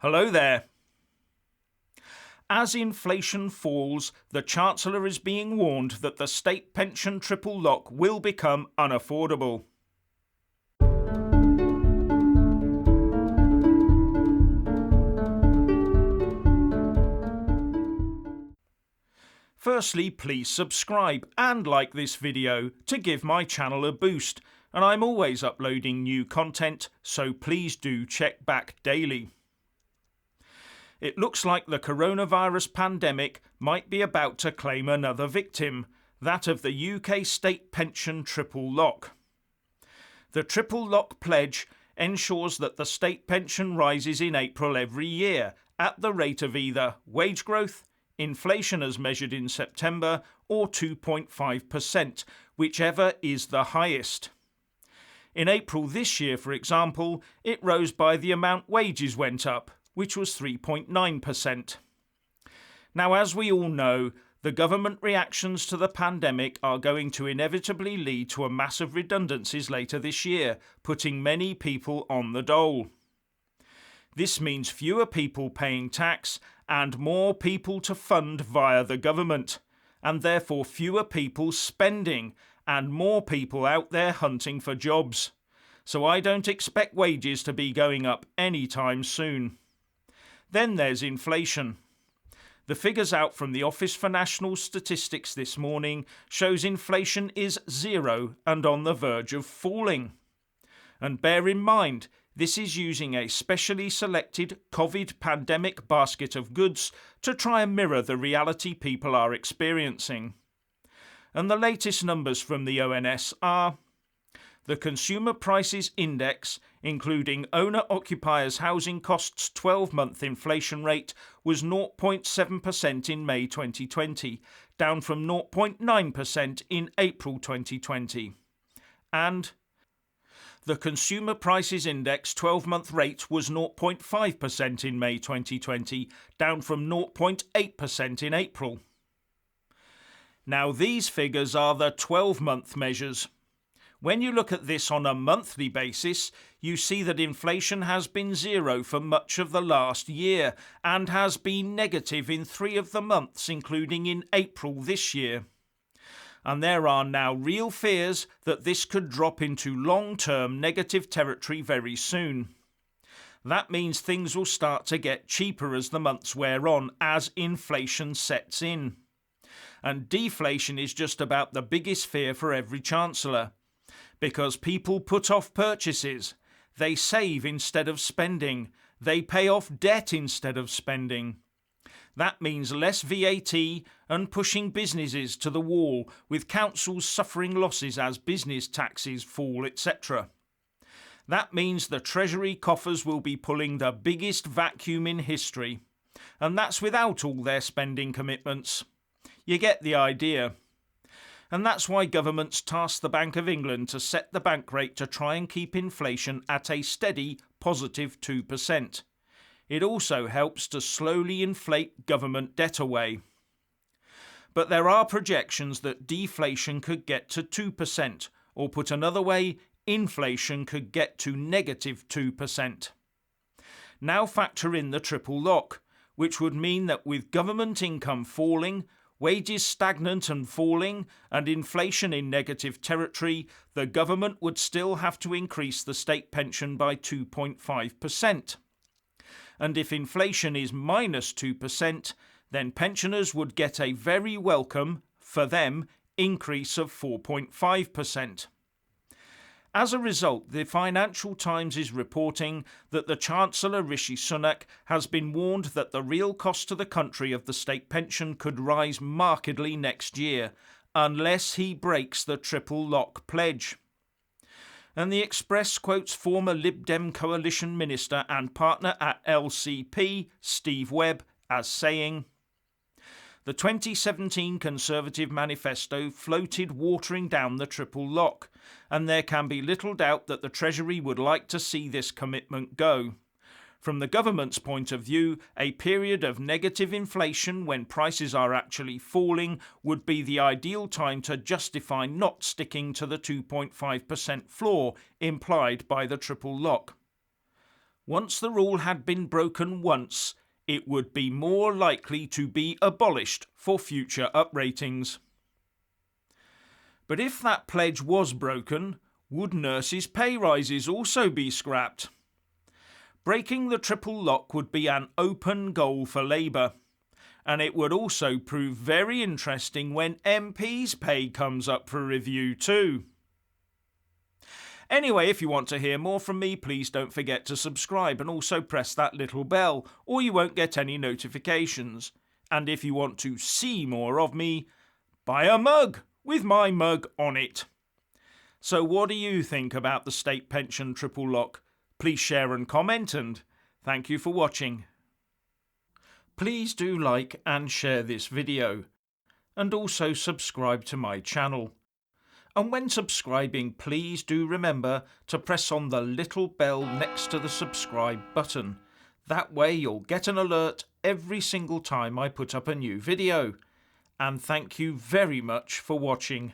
Hello there. As inflation falls, the Chancellor is being warned that the state pension triple lock will become unaffordable. Firstly, please subscribe and like this video to give my channel a boost, and I'm always uploading new content, so please do check back daily. It looks like the coronavirus pandemic might be about to claim another victim, that of the UK state pension triple lock. The triple lock pledge ensures that the state pension rises in April every year at the rate of either wage growth, inflation as measured in September, or 2.5%, whichever is the highest. In April this year, for example, it rose by the amount wages went up, which was 3.9%. Now, as we all know, the government reactions to the pandemic are going to inevitably lead to a mass of redundancies later this year, putting many people on the dole. This means fewer people paying tax and more people to fund via the government, and therefore fewer people spending and more people out there hunting for jobs. So I don't expect wages to be going up anytime soon. Then there's inflation. The figures out from the Office for National Statistics this morning shows inflation is 0 and on the verge of falling. And bear in mind, this is using a specially selected COVID pandemic basket of goods to try and mirror the reality people are experiencing. And the latest numbers from the ONS are: the Consumer Prices Index, including owner-occupiers' housing costs 12-month inflation rate, was 0.7% in May 2020, down from 0.9% in April 2020. And the Consumer Prices Index 12-month rate was 0.5% in May 2020, down from 0.8% in April. Now, these figures are the 12-month measures. When you look at this on a monthly basis, you see that inflation has been 0 for much of the last year and has been negative in 3 of the months, including in April this year. And there are now real fears that this could drop into long-term negative territory very soon. That means things will start to get cheaper as the months wear on, as inflation sets in. And deflation is just about the biggest fear for every Chancellor, because people put off purchases, they save instead of spending, they pay off debt instead of spending. That means less VAT and pushing businesses to the wall, with councils suffering losses as business taxes fall, etc. That means the Treasury coffers will be pulling the biggest vacuum in history, and that's without all their spending commitments. You get the idea. And that's why governments tasked the Bank of England to set the bank rate to try and keep inflation at a steady positive 2%. It also helps to slowly inflate government debt away. But there are projections that deflation could get to 2%, or put another way, inflation could get to negative 2%. Now factor in the triple lock, which would mean that with government income falling, wages stagnant and falling, and inflation in negative territory, the government would still have to increase the state pension by 2.5%. And if inflation is minus 2%, then pensioners would get a very welcome, for them, increase of 4.5%. As a result, the Financial Times is reporting that the Chancellor Rishi Sunak has been warned that the real cost to the country of the state pension could rise markedly next year, unless he breaks the triple lock pledge. And the Express quotes former Lib Dem coalition minister and partner at LCP, Steve Webb, as saying, "The 2017 Conservative manifesto floated watering down the triple lock, and there can be little doubt that the Treasury would like to see this commitment go. From the government's point of view, a period of negative inflation when prices are actually falling would be the ideal time to justify not sticking to the 2.5% floor implied by the triple lock." Once the rule had been broken once, it would be more likely to be abolished for future upratings. But if that pledge was broken, would nurses' pay rises also be scrapped? Breaking the triple lock would be an open goal for Labour, and it would also prove very interesting when MPs' pay comes up for review too. Anyway, if you want to hear more from me, please don't forget to subscribe and also press that little bell, or you won't get any notifications. And if you want to see more of me, buy a mug with my mug on it. So what do you think about the state pension triple lock? Please share and comment, and thank you for watching. Please do like and share this video, and also subscribe to my channel. And when subscribing, please do remember to press on the little bell next to the subscribe button. That way you'll get an alert every single time I put up a new video. And thank you very much for watching.